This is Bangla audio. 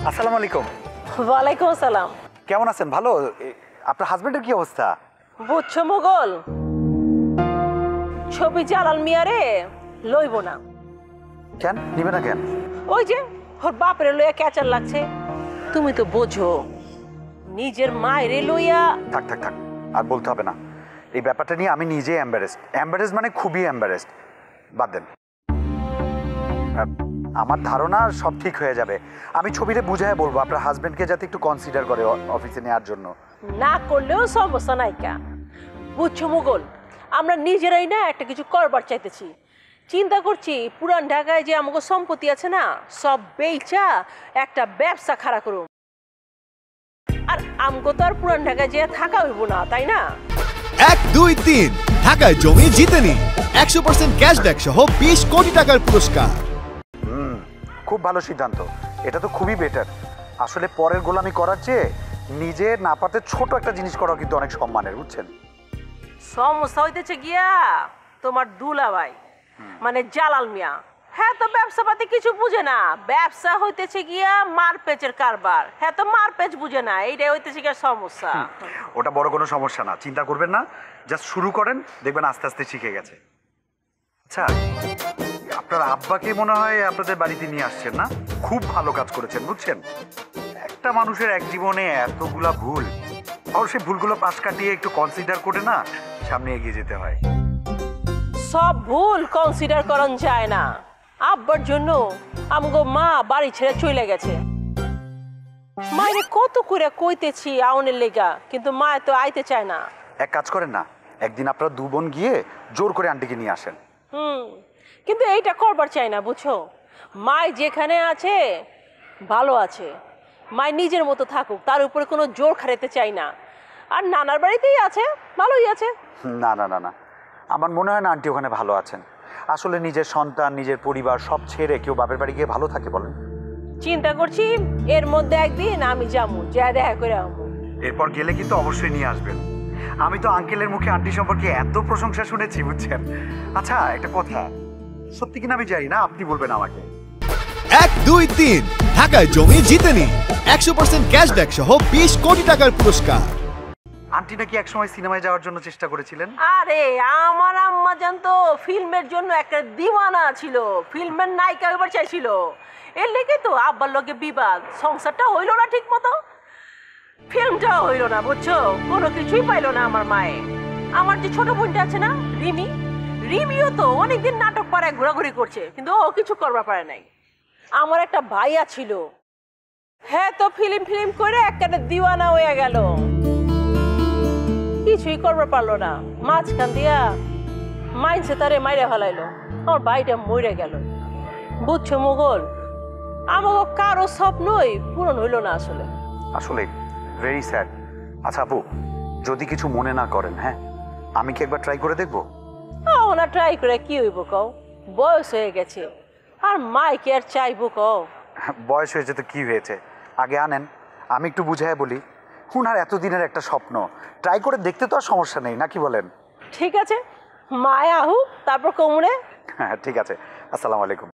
আসসালামু আলাইকুম। ওয়ালাইকুম আসসালাম। কেমন আছেন? ভালো। আপনার হাজবেন্ডের কি অবস্থা? বুঝছো মোগল, ছবি জালাল মিয়ারে লইব না। কেন নিবে না কেন? ওই যে ওর বাপরে লইয়া ক্যাচার লাগছে। তুমি তো বোঝো নিজের মায়েরে লইয়া। থাক থাক থাক, আর বলতে হবে না। এই ব্যাপারটা নিয়ে আমি নিজে এম্বারেসড মানে খুবই এম্বারেসড। বাদ দেন। আমার ধারণা সব ঠিক হয়ে যাবে। আমি ছবিতে বুঝায় বলবো আপনার হাজবেন্ডকে যাতে একটু কনসিডার করে অফিসে নেওয়ার জন্য। না করলেও সমস্যা নাই কা। বুঝছো মোগল, আমরা নিজেরাই না একটা কিছু করবার চাইতেছি। চিন্তা করছি পুরান ঢাকায় যে আমাকে সম্পত্তি আছে না, সব বেচা একটা ব্যবসা খাড়া করুম। আর আমগো তো আর পুরান ঢাকায় যে থাকা হইব না, তাই না? 1, 2, 3 ঢাকায় জমি জিতে নিন 100% ক্যাশব্যাক সহ 20 কোটি টাকার পুরস্কার। খুব ভালো সিদ্ধান্ত। এটা তো খুবই বেটার। আসলে পরের গোলামি করার চেয়ে নিজে না পাতে ছোট একটা জিনিস করা কিন্তু অনেক সম্মানের, বুঝছেন? সমস্যা হইতেছে গিয়া তোমার দুলাভাই মানে জালাল মিয়া। হ্যাঁ তো ব্যবসা পাতি কিছু বুঝে না। ব্যবসা হইতেছে গিয়া মারপেচের কারবার। হ্যাঁ তো মারপেচ বুঝে না, এইটাই হইতেছে গিয়া সমস্যা। ওটা বড় কোনো সমস্যা না, চিন্তা করবেন না। জাস্ট শুরু করেন, দেখবেন আস্তে আস্তে শিখে গেছে। আচ্ছা, আপনার আব্বাকে মনে হয় আপনাদের বাড়িতে নিয়ে আসছেন না? খুব ভালো কাজ করেছেন, বুঝছেন? একটা মানুষের এক জীবনে এতগুলা ভুল, আর সেই ভুলগুলো পাশ কাটিয়ে একটু কনসিডার করে না সামনে এগিয়ে যেতে হয়। সব ভুল কনসিডার করন যায় না। আব্বার জন্য আমগো মা বাড়ি ছেড়ে চলে গেছে। মায়ের কত করে কইতেছি আউনের লেগা, কিন্তু মা তো আইতে চায় না। এক কাজ করেন না, একদিন আপনারা দু বোন গিয়ে জোর করে আন্টিকে নিয়ে আসেন। কিন্তু এইটা করবার চাই না, বুঝছো? মায় যেখানে আছে ভালো আছে। মায় নিজের মতো থাকুক, তার উপরে কোনো জোর খাটাতে চাই না। আর নানার বাড়িতেই আছে, ভালোই আছে। না না না না, আমার মনে হয় না আন্টি ওখানে ভালো আছেন। আসলে নিজের সন্তান, নিজের পরিবার সব ছেড়ে কেউ বাপের বাড়ি গিয়ে ভালো থাকে বলেন? চিন্তা করছি এর মধ্যে একদিন আমি যাবো, যা দেখা করে আমু। এরপর গেলে কিন্তু অবশ্যই নিয়ে আসবেন। আমি তো আঙ্কেলের মুখে আন্টি সম্পর্কে এত প্রশংসা শুনেছি, বুঝছেন? আচ্ছা, একটা কথা, সত্যি কিনা আমি জানি না, আপনি বলবেন আমাকে। 1, 2, 3 ঢাকায় জমি জিতে নিন 100% ক্যাশব্যাক সহ 20 কোটি টাকার পুরস্কার। আন্টি নাকি একসময় সিনেমায় যাওয়ার জন্য চেষ্টা করেছিলেন? আরে আমার আম্মা জান তো ফিল্মের জন্য একটা দিওয়ানা ছিল, ফিল্মের নায়িকা এবার চাইছিল। এর লেগে তো আব্বার লগে বিবাদ, সংসারটা হইল না ঠিক মতো, ফিল্মটাও হইল না, বুঝছো? কোনো কিছুই পাইলো না আমার মায়ে। আমার যে ছোট বোনটা আছে না, রিমি, রিমিও তো অনেকদিন নাটক পাড়ায় ঘোরাঘুরি করছে, কিন্তু ও কিছু করবার পারে নাই। আমার একটা ভাইয়া ছিল, হ্যাঁ তো ফিল্ম করে একটা দিওয়ানা হয়ে গেল, কিছুই করবার পারলো না। মাঝখান দিয়া মাইনসে তারে মাইরে ফেলাইলো, আমার ভাইটা মরে গেল। বুঝছো মোগল, আমাকে কারো স্বপ্নই পূরণ হইল না আসলে। আসলে ভেরি স্যাড। আচ্ছা আপু, যদি কিছু মনে না করেন, হ্যাঁ, আমি কি একবার ট্রাই করে দেখবো? ওনা ট্রাই করে কি হইব কও? বয়স হয়ে গেছে, আর মাই কি আর চাইবো কও? বয়স হয়েছে তো কি হয়েছে, আগে আনেন, আমি একটু বুঝাই বলি। উনার এতদিনের একটা স্বপ্ন, ট্রাই করে দেখতে তো আর সমস্যা নেই, নাকি বলেন? ঠিক আছে, মায় আহু, তারপর কমুনে। হ্যাঁ ঠিক আছে। আসসালামু আলাইকুম।